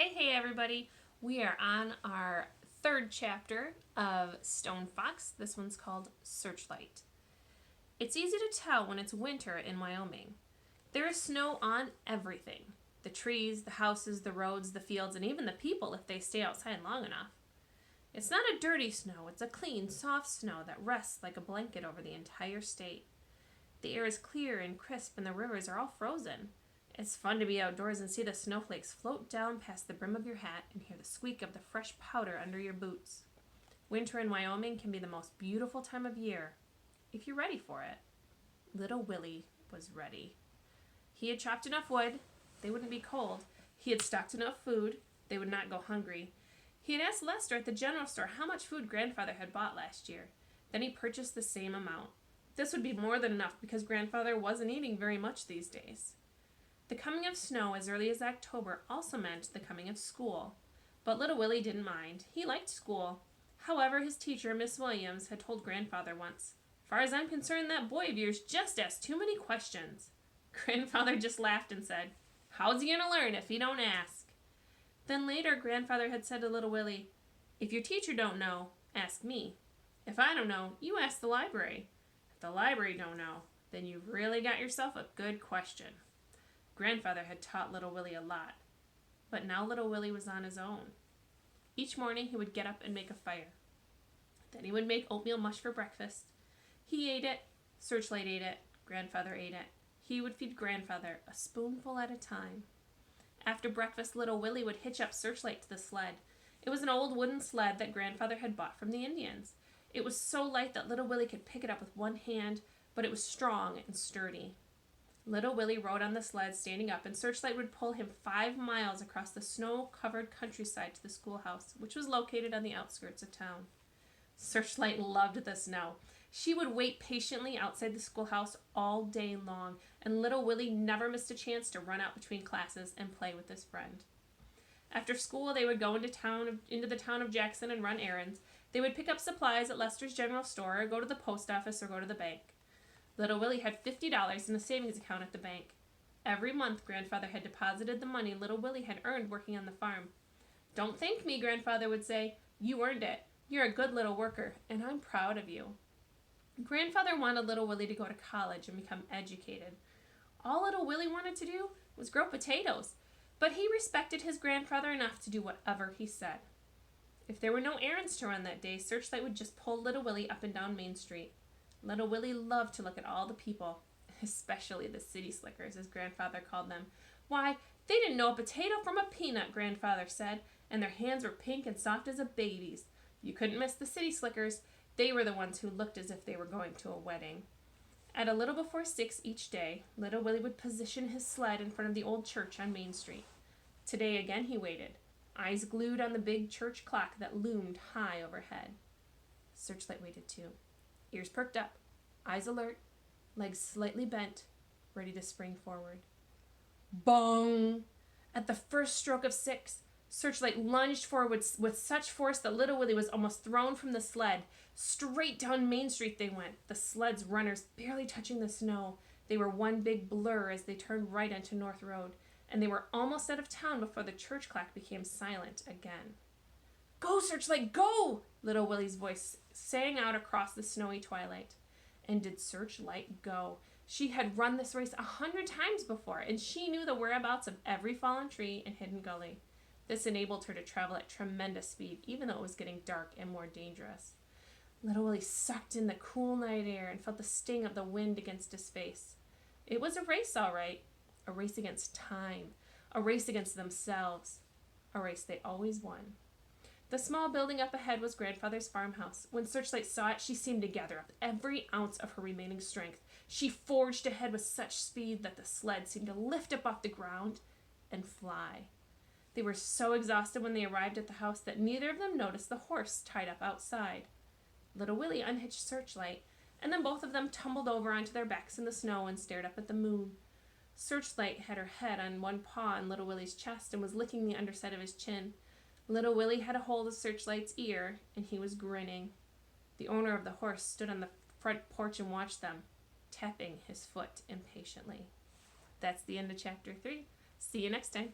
Hey everybody! We are on our third chapter of Stone Fox. This one's called Searchlight. It's easy to tell when it's winter in Wyoming. There is snow on everything. The trees, the houses, the roads, the fields, and even the people if they stay outside long enough. It's not a dirty snow, it's a clean, soft snow that rests like a blanket over the entire state. The air is clear and crisp and the rivers are all frozen. It's fun to be outdoors and see the snowflakes float down past the brim of your hat and hear the squeak of the fresh powder under your boots. Winter in Wyoming can be the most beautiful time of year, if you're ready for it. Little Willie was ready. He had chopped enough wood, they wouldn't be cold. He had stocked enough food, they would not go hungry. He had asked Lester at the general store how much food Grandfather had bought last year. Then he purchased the same amount. This would be more than enough because Grandfather wasn't eating very much these days. The coming of snow as early as October also meant the coming of school. But little Willie didn't mind. He liked school. However, his teacher, Miss Williams, had told Grandfather once, "Far as I'm concerned, that boy of yours just asked too many questions." Grandfather just laughed and said, "How's he going to learn if he don't ask?" Then later, Grandfather had said to little Willie, "If your teacher don't know, ask me. If I don't know, you ask the library. If the library don't know, then you've really got yourself a good question." Grandfather had taught little Willie a lot, but now little Willie was on his own. Each morning he would get up and make a fire. Then he would make oatmeal mush for breakfast. He ate it, Searchlight ate it, Grandfather ate it. He would feed Grandfather a spoonful at a time. After breakfast, little Willie would hitch up Searchlight to the sled. It was an old wooden sled that Grandfather had bought from the Indians. It was so light that little Willie could pick it up with one hand, but it was strong and sturdy. Little Willie rode on the sled standing up, and Searchlight would pull him 5 miles across the snow-covered countryside to the schoolhouse, which was located on the outskirts of town. Searchlight loved the snow. She would wait patiently outside the schoolhouse all day long, and little Willie never missed a chance to run out between classes and play with his friend. After school, they would go into the town of Jackson and run errands. They would pick up supplies at Lester's general store, or go to the post office, or go to the bank. Little Willie had $50 in a savings account at the bank. Every month, Grandfather had deposited the money little Willie had earned working on the farm. "Don't thank me," Grandfather would say. "You earned it. You're a good little worker, and I'm proud of you." Grandfather wanted little Willie to go to college and become educated. All little Willie wanted to do was grow potatoes, but he respected his grandfather enough to do whatever he said. If there were no errands to run that day, Searchlight would just pull little Willie up and down Main Street. Little Willie loved to look at all the people, especially the city slickers, as Grandfather called them. Why, they didn't know a potato from a peanut, Grandfather said, and their hands were pink and soft as a baby's. You couldn't miss the city slickers. They were the ones who looked as if they were going to a wedding. At a little before 6 each day, little Willie would position his sled in front of the old church on Main Street. Today again he waited, eyes glued on the big church clock that loomed high overhead. Searchlight waited too. Ears perked up, eyes alert, legs slightly bent, ready to spring forward. Bong! At the first stroke of 6, Searchlight lunged forward with such force that little Willie was almost thrown from the sled. Straight down Main Street they went, the sled's runners barely touching the snow. They were one big blur as they turned right onto North Road, and they were almost out of town before the church clock became silent again. "Go, Searchlight, go!" little Willie's voice sang out across the snowy twilight. And did Searchlight go? She had run this race 100 times before, and she knew the whereabouts of every fallen tree and hidden gully. This enabled her to travel at tremendous speed, even though it was getting dark and more dangerous. Little Willie sucked in the cool night air and felt the sting of the wind against his face. It was a race, all right. A race against time. A race against themselves. A race they always won. The small building up ahead was Grandfather's farmhouse. When Searchlight saw it, she seemed to gather up every ounce of her remaining strength. She forged ahead with such speed that the sled seemed to lift up off the ground and fly. They were so exhausted when they arrived at the house that neither of them noticed the horse tied up outside. Little Willie unhitched Searchlight, and then both of them tumbled over onto their backs in the snow and stared up at the moon. Searchlight had her head on one paw on little Willie's chest and was licking the underside of his chin. Little Willie had a hold of Searchlight's ear, and he was grinning. The owner of the horse stood on the front porch and watched them, tapping his foot impatiently. That's the end of chapter 3. See you next time.